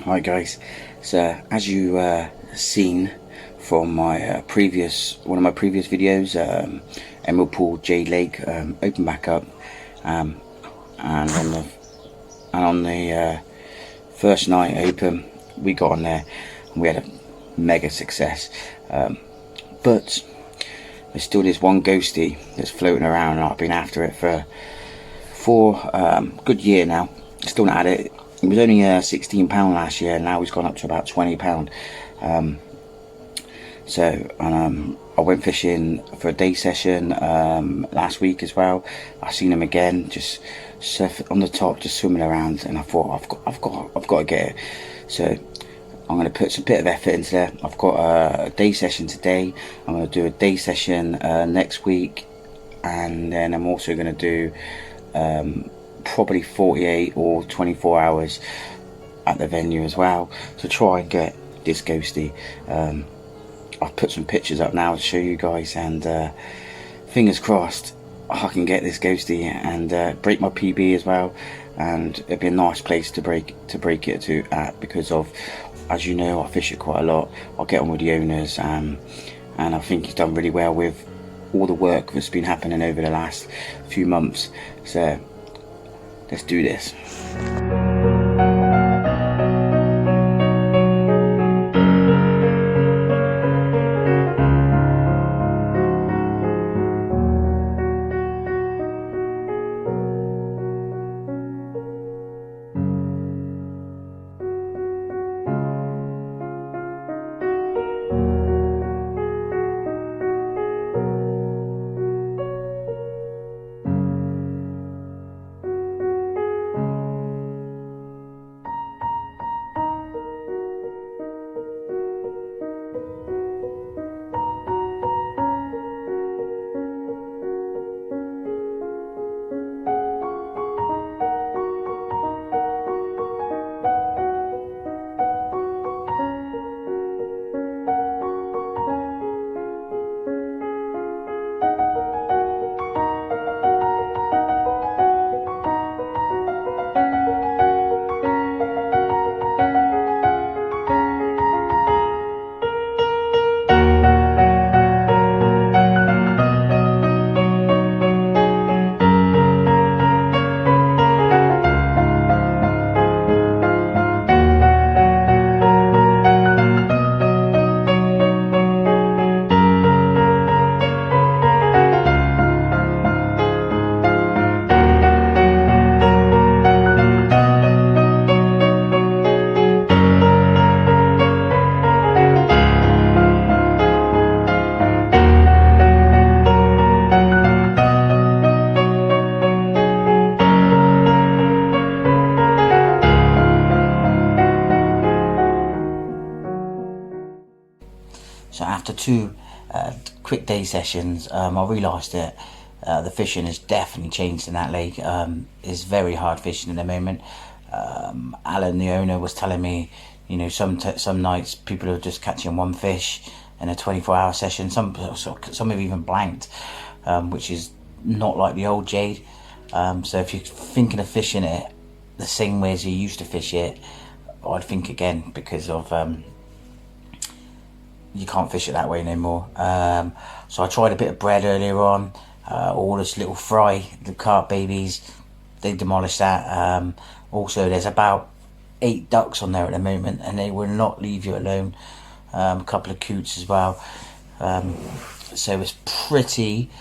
Hi guys, so as you seen from my one of my previous videos, Emerald Pool Jade Lake opened back up, and on the first night open we got on there and we had a mega success, but there's still this one ghostie that's floating around, and I've been after it for a good year now. Still not had it. It was only £16 last year, and now he's gone up to about £20. I went fishing for a day session last week as well. I seen him again, just surfing on the top, just swimming around, and I thought I've got to get it. So I'm going to put a bit of effort into there. I've got a day session today. I'm going to do a day session next week, and then I'm also going to do probably 48 or 24 hours at the venue as well to try and get this ghostie. I've put some pictures up now to show you guys, and fingers crossed I can get this ghostie and break my PB as well, and it'd be a nice place to break it to at, because of, as you know, I fish it quite a lot. I'll get on with the owners, and I think he's done really well with all the work that's been happening over the last few months. So let's do this. So after two quick day sessions, I realised that the fishing has definitely changed in that lake. It's very hard fishing at the moment. Alan, the owner, was telling me, you know, some nights people are just catching one fish in a 24-hour session. Some have even blanked, which is not like the old Jade. So if you're thinking of fishing it the same way as you used to fish it, I'd think again, because of you can't fish it that way no more. So I tried a bit of bread earlier on, all this little fry, the carp babies, they demolished that. Also there's about 8 ducks on there at the moment, and they will not leave you alone. A couple of coots as well. So it's pretty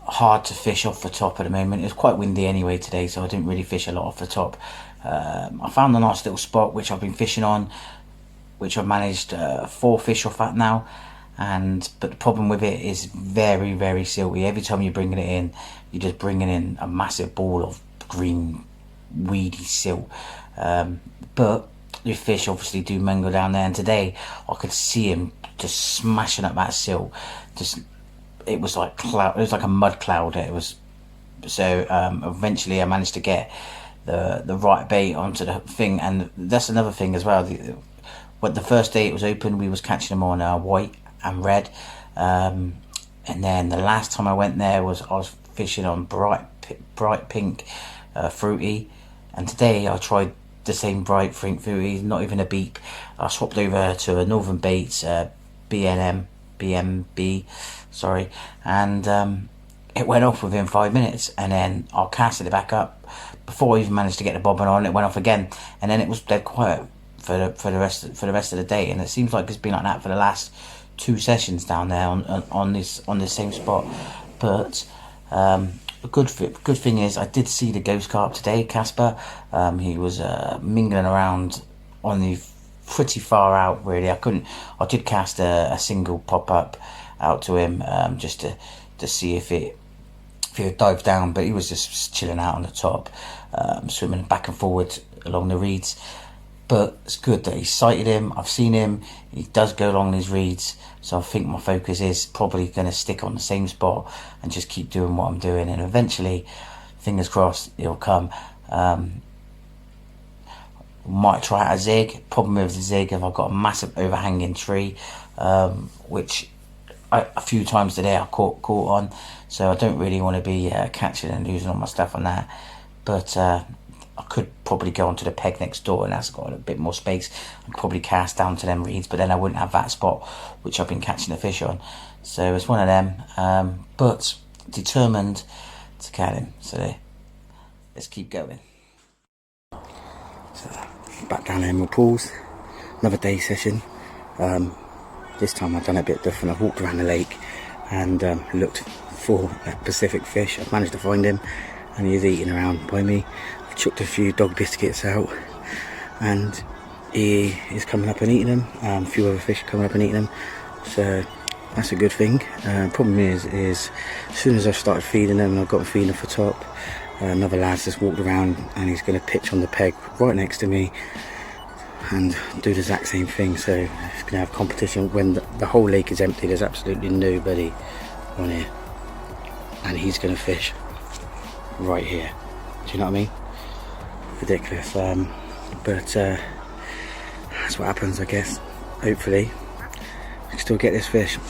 hard to fish off the top at the moment. It's quite windy anyway today, so I didn't really fish a lot off the top. I found a nice little spot which I've been fishing on, which I've managed 4 fish off at now, but the problem with it is very, very silty. Every time you're bringing it in, you're just bringing in a massive ball of green weedy silt, but your fish obviously do mingle down there, and today I could see him just smashing up that silt. It was like cloud, it was like a mud cloud. It was so eventually I managed to get the right bait onto the thing, and that's another thing as well. But the first day it was open, we was catching them on white and red, and then the last time I went there I was fishing on bright pink fruity, and today I tried the same bright think through, not even a beep. I swapped over to a Northern Baits BMB, sorry, and it went off within 5 minutes, and then I casted it back up before I even managed to get the bobbin on. It went off again, and then it was dead quiet for the rest of the day. And it seems like it's been like that for the last 2 sessions down there on this same spot. But a good thing is I did see the ghost carp today, Casper. He was mingling around on the pretty far out, really. I did cast a single pop up out to him, just to see if he would dive down, but he was just chilling out on the top, swimming back and forward along the reeds. But it's good that he sighted him. I've seen him. He does go along these reeds, so I think my focus is probably going to stick on the same spot and just keep doing what I'm doing, and eventually, fingers crossed, he'll come. Might try out a zig. Problem with the zig, if I've got a massive overhanging tree, which a few times today I caught on, so I don't really want to be catching and losing all my stuff on that. But I could probably go onto the peg next door, and that's got a bit more space. I'd probably cast down to them reeds, but then I wouldn't have that spot which I've been catching the fish on. So it's one of them, but determined to catch him. So let's keep going. So back down in my pools, another day session. This time I've done a bit different. I walked around the lake and looked for a Pacific fish. I've managed to find him, and he's eating around by me. I've chucked a few dog biscuits out, and he is coming up and eating them. A few other fish coming up and eating them, so that's a good thing. Problem is as soon as I started feeding them and I've got them feeding for top, another lad's just walked around and he's going to pitch on the peg right next to me and do the exact same thing. So it's going to have competition when the whole lake is empty. There's absolutely nobody on here, and he's going to fish right here. Do you know what I mean? Ridiculous. But that's what happens, I guess. Hopefully I can still get this fish. So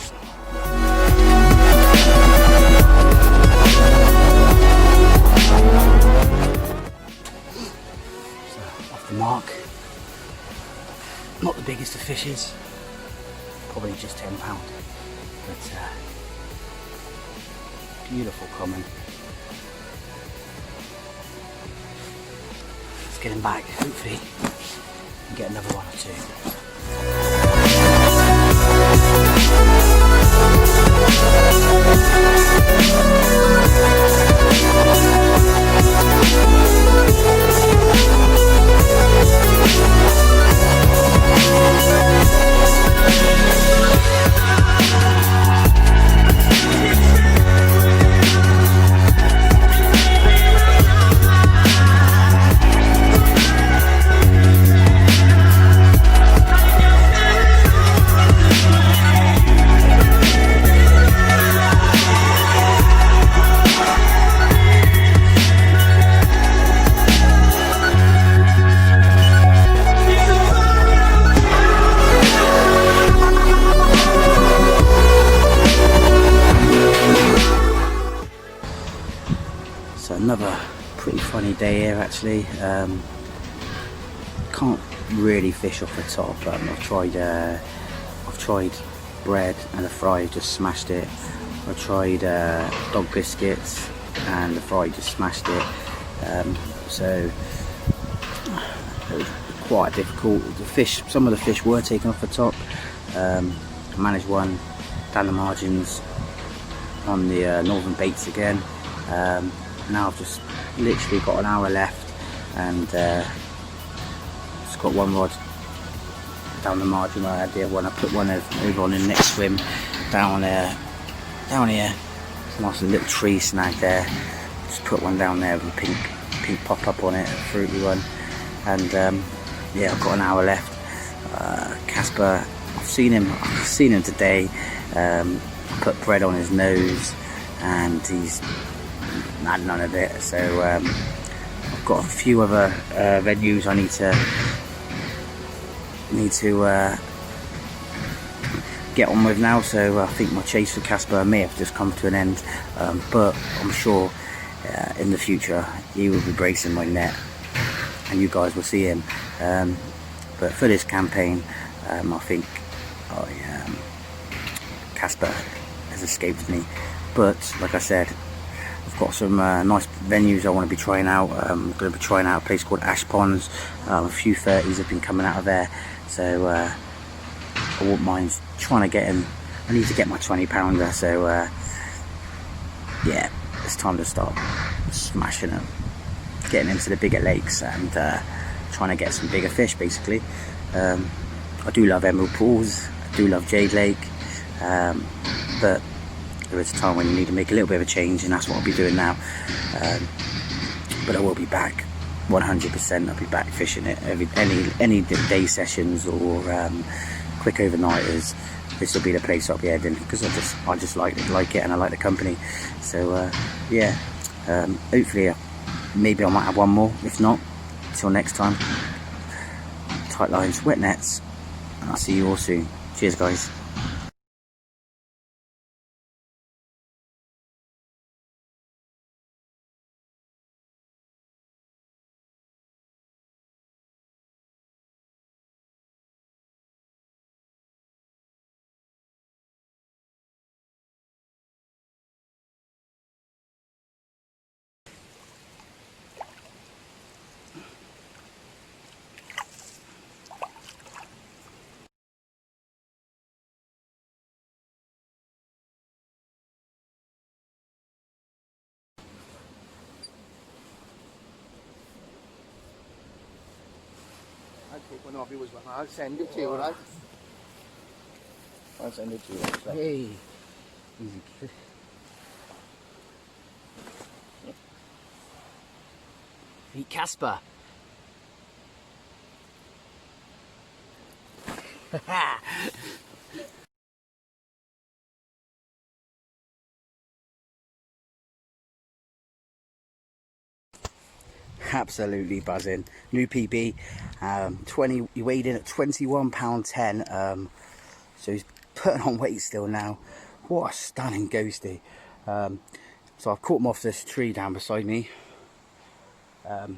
off the mark. Not the biggest of fishes, probably just £10, but beautiful common. Let's get him back, hopefully, and get another one or two. Another pretty funny day here, actually. Can't really fish off the top. I've tried bread and a fry, just smashed it. I tried dog biscuits and the fry just smashed it. So it was quite difficult. Some of the fish were taken off the top. I managed one down the margins on the Northern Baits again. Now I've just literally got an hour left, and just got one rod down the margin where I had the other one. I put one over on the next swim down here. Nice little tree snag there. Just put one down there with a pink pop up on it, a fruity one. And yeah, I've got an hour left. Casper, I've seen him today. I put bread on his nose, and he's had none of it. So I've got a few other venues I need to get on with now. So I think my chase for Casper may have just come to an end, but I'm sure in the future he will be bracing my net and you guys will see him. But for this campaign, I think Casper has escaped me. But like I said, I've got some nice venues I want to be trying out. I'm going to be trying out a place called Ash Ponds. A few 30s have been coming out of there, so I won't mind trying to get in. I need to get my 20-pounder, so yeah, it's time to start smashing them, getting into the bigger lakes and trying to get some bigger fish basically. I do love emerald pools, I do love Jade Lake, but there is a time when you need to make a little bit of a change, and that's what I'll be doing now. But I will be back 100%. I'll be back fishing it any day sessions or quick overnighters. This will be the place I'll be heading, because I just like it and I like the company. So yeah, hopefully maybe I might have one more. If not, till next time, tight lines, wet nets, and I'll see you all soon. Cheers guys. I'll take one of yours, I'll send it to you, alright? I'll send it to you. Hey, easy kid. Meet Casper. Absolutely buzzing. New PB. 20. He weighed in at £21.10. So he's putting on weight still now. What a stunning ghostie. So I've caught him off this tree down beside me. To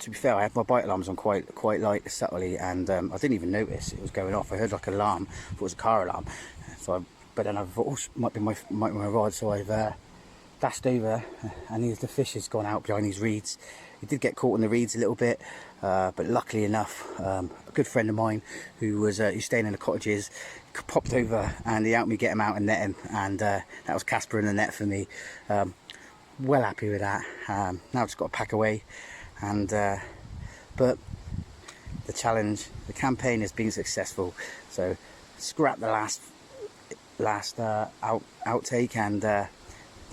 be fair, I had my bite alarms on quite light, subtly, and I didn't even notice it was going off. I heard like an alarm. I thought it was a car alarm. But then I thought, oh, might be my rod. So I've dashed over, and the fish has gone out behind these reeds. He did get caught in the reeds a little bit, but luckily enough, a good friend of mine who's staying in the cottages popped over and he helped me get him out and net him, and that was Casper in the net for me. Well happy with that. Now I've just got to pack away, and but the challenge, the campaign has been successful. So scrap the last outtake, and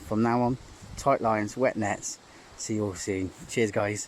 from now on, tight lines, wet nets. See you all soon. Cheers guys.